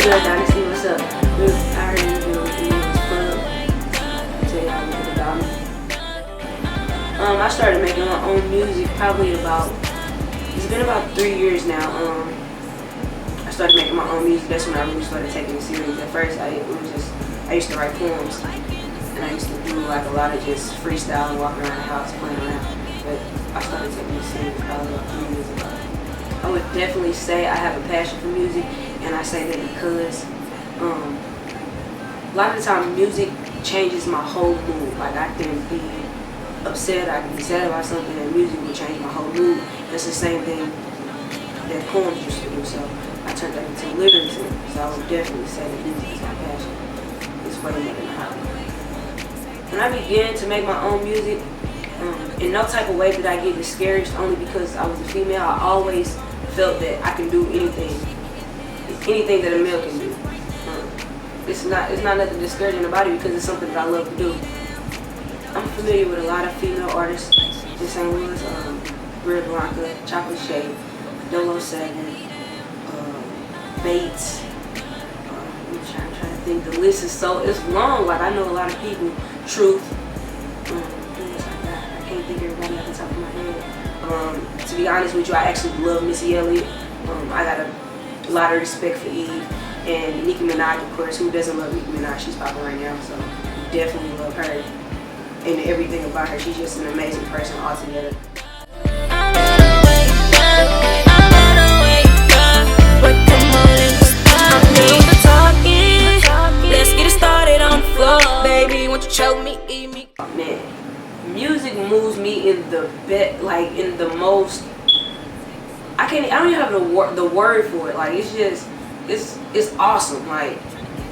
What's up, Donesty? What's up? I heard you doing this club. Tell y'all a little bit about me. I started making my own music probably it's been about 3 years now. I started making my own music. That's when I really started taking it serious. At first, I used to write poems, and I used to do like a lot of just freestyle and walking around the house playing around. But I started taking it serious probably about 3 years ago. I would definitely say I have a passion for music, and I say that because a lot of the time music changes my whole mood. Like I can be upset, I can be sad about something, and music will change my whole mood. That's the same thing that poems used to do. So I turned that into literature. So I would definitely say that music is my passion. It's way more than a hobby. When I began to make my own music, in no type of way did I get discouraged, only because I was a female. I always felt that I can do anything that a male can do. It's not nothing discouraging about it because it's something that I love to do. I'm familiar with a lot of female artists in St. Louis, Bria Blanca, Chocolate Shade, Dolo 7, Bates. I'm trying to think. The list is it's long. Like I know a lot of people. Truth. I can't think of everybody off the top of my head. To be honest with you, I actually love Missy Elliott. I got a lot of respect for Eve and Nicki Minaj, of course. Who doesn't love Nicki Minaj? She's popping right now, so definitely love her and everything about her. She's just an amazing person altogether. Man, music moves me in the most. I don't even have the word for it. Like it's awesome. Like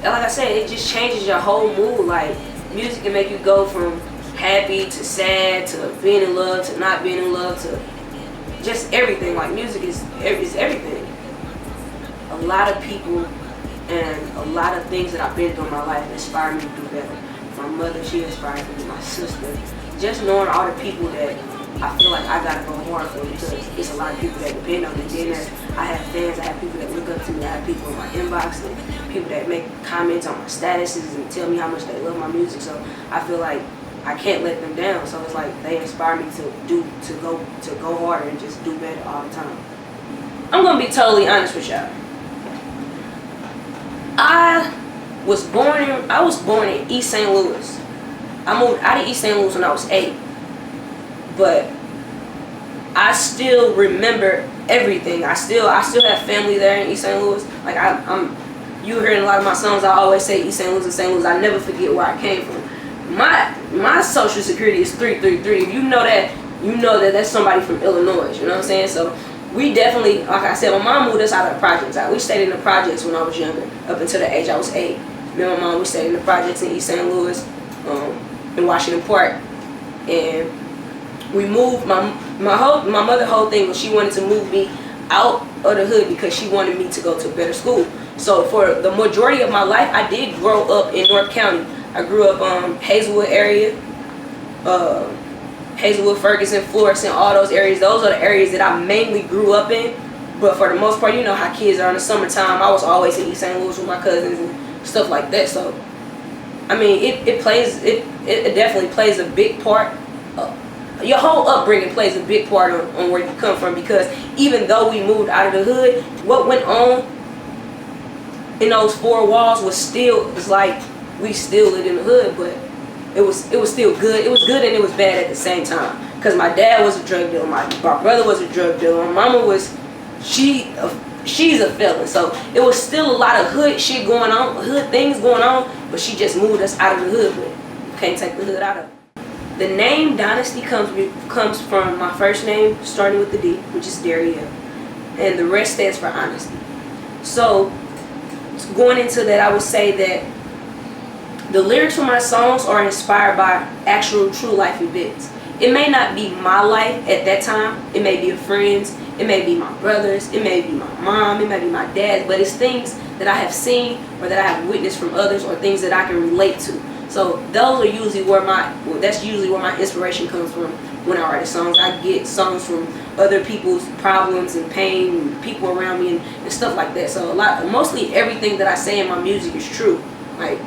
I said, it just changes your whole mood. Like music can make you go from happy to sad to being in love to not being in love to just everything. Like music is everything. A lot of people and a lot of things that I've been through in my life inspire me to do better. My mother, she inspired me. My sister, just knowing all the people that I feel like I gotta go hard for, because it's a lot of people that depend on me. Then I have fans, I have people that look up to me, I have people in my inbox and people that make comments on my statuses and tell me how much they love my music. So I feel like I can't let them down. So it's like they inspire me to go harder and just do better all the time. I'm gonna be totally honest with y'all. I was born in East St. Louis. I moved out of East St. Louis when I was 8. But I still remember everything. I still have family there in East St. Louis. Like you heard in a lot of my songs, I always say East St. Louis and St. Louis. I never forget where I came from. My social security is 333. If you know that, you know that that's somebody from Illinois. You know what I'm saying? So we definitely, like I said, my mom moved us out of the projects. We stayed in the projects when I was younger, up until the age I was 8. Me and my mom, we stayed in the projects in East St. Louis, in Washington Park, and we moved. My mother whole thing was she wanted to move me out of the hood because she wanted me to go to a better school. So for the majority of my life, I did grow up in North County. I grew up Hazelwood area, Hazelwood, Ferguson, Florissant, all those areas. Those are the areas that I mainly grew up in. But for the most part, you know how kids are in the summertime. I was always in East St. Louis with my cousins and stuff like that. So I mean, it definitely plays a big part. Your whole upbringing plays a big part on where you come from, because even though we moved out of the hood, what went on in those 4 walls it's like we still lived in the hood, but it was still good. It was good and it was bad at the same time, because my dad was a drug dealer, my brother was a drug dealer, my mama she's a felon. So it was still a lot of hood shit going on, hood things going on, but she just moved us out of the hood. But you can't take the hood out of it. The name Donesty comes from my first name starting with the D, which is Daria, and the rest stands for honesty. So going into that, I would say that the lyrics for my songs are inspired by actual true life events. It may not be my life at that time. It may be a friend's. It may be my brother's. It may be my mom. It may be my dad's. But it's things that I have seen or that I have witnessed from others, or things that I can relate to. So those are usually that's usually where my inspiration comes from when I write songs. I get songs from other people's problems and pain, and people around me, and stuff like that. So mostly everything that I say in my music is true. Like,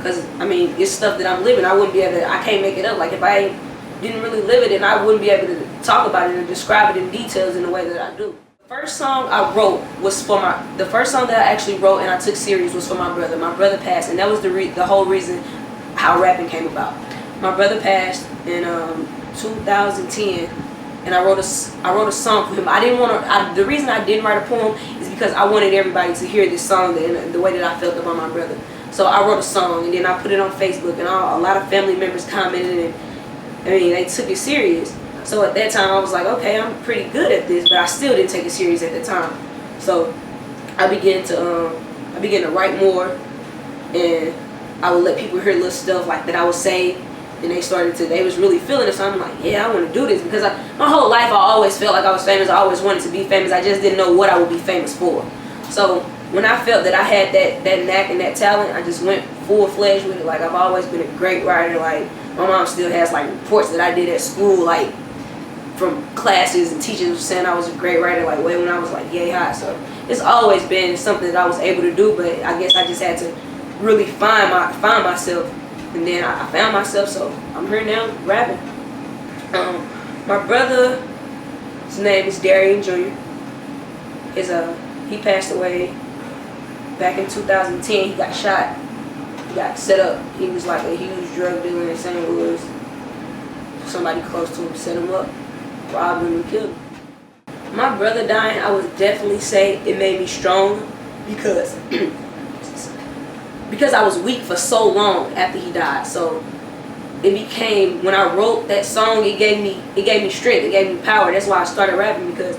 cause I mean, it's stuff that I'm living. I wouldn't be able to. I can't make it up. Like if I didn't really live it, then I wouldn't be able to talk about it and describe it in details in the way that I do. The first song I wrote was for the first song that I actually wrote and I took serious was for my brother. My brother passed, and that was the whole reason how rapping came about. My brother passed in 2010, and I wrote a song for him. I didn't want to. The reason I didn't write a poem is because I wanted everybody to hear this song the way that I felt about my brother. So I wrote a song, and then I put it on Facebook, and a lot of family members commented, and I mean, they took it serious. So at that time, I was like, okay, I'm pretty good at this, but I still didn't take it serious at the time. So I began to write more, and I would let people hear little stuff like that I would say, and they was really feeling it. So I'm like, yeah, I want to do this, because my whole life I always felt like I was famous. I always wanted to be famous. I just didn't know what I would be famous for. So when I felt that I had that knack and that talent, I just went full-fledged with it. Like, I've always been a great writer. Like, my mom still has like reports that I did at school, like from classes and teachers saying I was a great writer, like way when I was like yay high. So it's always been something that I was able to do, but I guess I just had to really find myself, and then I found myself. So I'm here now rapping. My brother, his name is Darian Jr. He passed away back in 2010. He got shot. He got set up. He was like a huge drug dealer in St. Louis. Somebody close to him set him up, robbed him, and killed him. My brother dying, I would definitely say it made me strong, because I was weak for so long after he died. So it became, when I wrote that song, it gave me strength, it gave me power. That's why I started rapping, because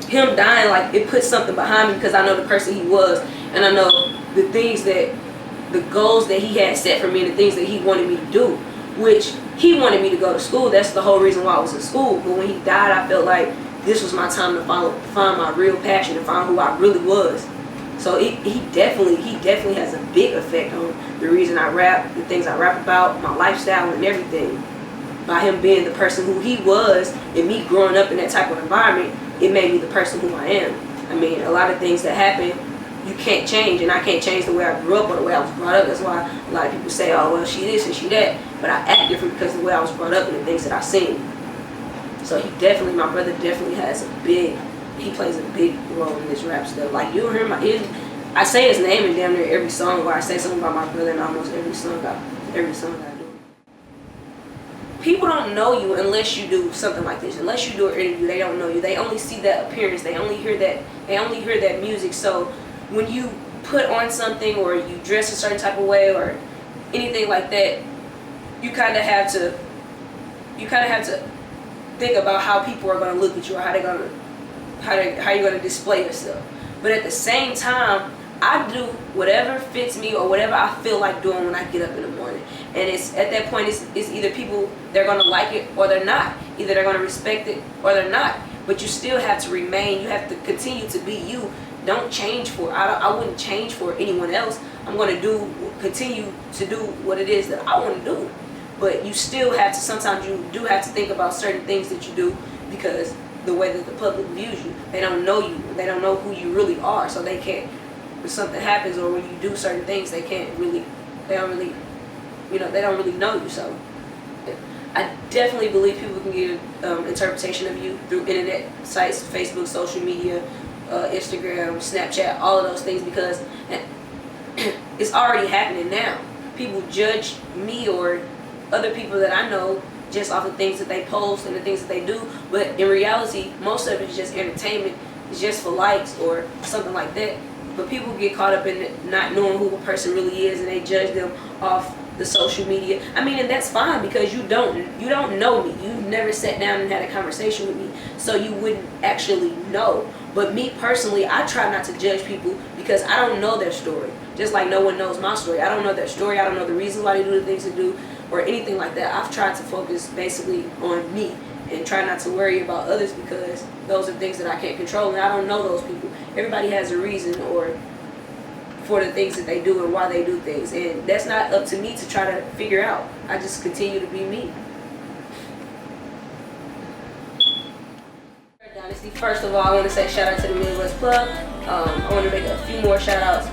him dying, like, it put something behind me, because I know the person he was, and I know the goals that he had set for me, and the things that he wanted me to do, which he wanted me to go to school. That's the whole reason why I was in school. But when he died, I felt like this was my time to find my real passion and find who I really was. So he definitely has a big effect on the reason I rap, the things I rap about, my lifestyle and everything. By him being the person who he was, and me growing up in that type of environment, it made me the person who I am. I mean, a lot of things that happen, you can't change, and I can't change the way I grew up or the way I was brought up. That's why a lot of people say, oh, well, she this and she that. But I act different because of the way I was brought up and the things that I've seen. So my brother definitely he plays a big role in this rap stuff. Like, you'll hear I say his name in damn near every song, or I say something about my brother in almost every song I do. People don't know you unless you do something like this. Unless you do an interview, they don't know you. They only see that appearance. They only hear that music. So when you put on something, or you dress a certain type of way, or anything like that, you kind of have to think about how people are going to look at you, or how you're going to display yourself. But at the same time, I do whatever fits me, or whatever I feel like doing when I get up in the morning. And it's at that point, it's either people, they're going to like it or they're not. Either they're going to respect it or they're not. But you still have to remain. You have to continue to be you. Don't change I wouldn't change for anyone else. I'm going to continue to do what it is that I want to do. But you still have to, sometimes you do have to think about certain things that you do, because the way that the public views you, they don't know you. They don't know who you really are. So they can't, when something happens, or when you do certain things, they don't really know you. So I definitely believe people can get an interpretation of you through internet sites, Facebook, social media, Instagram, Snapchat, all of those things, because it's already happening now. People judge me or other people that I know just off the things that they post and the things that they do, but in reality, most of it is just entertainment. It's just for likes or something like that. But people get caught up in not knowing who a person really is, and they judge them off the social media. I mean, and that's fine, because you don't know me. You've never sat down and had a conversation with me, so you wouldn't actually know. But me personally, I try not to judge people, because I don't know their story. Just like no one knows my story. I don't know their story. I don't know the reasons why they do the things they do, or anything like that. I've tried to focus basically on me and try not to worry about others, because those are things that I can't control, and I don't know those people. Everybody has a reason for the things that they do and why they do things, and that's not up to me to try to figure out. I just continue to be me. First of all, I want to say shout out to the Midwest Club. I want to make a few more shout outs.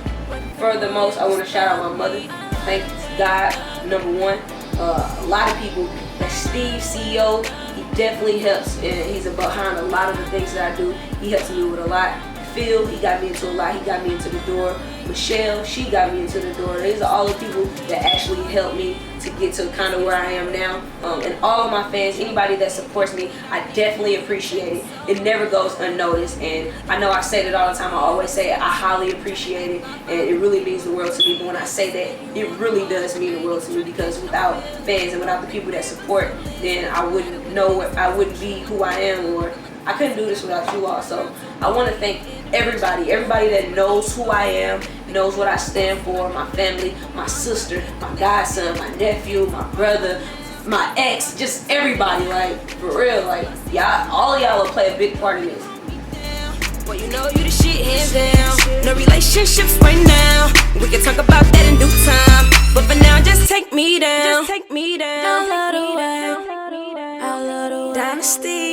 Furthermost, I want to shout out my mother. Thank God, number one. A lot of people, like Steve, CEO, he definitely helps, and he's behind a lot of the things that I do. He helps me with a lot. Phil, he got me into a lot. He got me into the door. Michelle, she got me into the door. These are all the people that actually helped me to get to kind of where I am now. And all of my fans, anybody that supports me, I definitely appreciate it. It never goes unnoticed. And I know I say it all the time. I always say it. I highly appreciate it. And it really means the world to me. But when I say that, it really does mean the world to me, because without fans and without the people that support, then I wouldn't know, I wouldn't be who I am, or I couldn't do this without you all. So I want to thank everybody that knows who I am, knows what I stand for, my family, my sister, my godson, my nephew, my brother, my ex, just everybody, like, for real, like, y'all, all of y'all will play a big part in this. Well, you know you the shit, hands down. No relationships right now. We can talk about that in due time. But for now, just take me down. Just take me down. Donesty.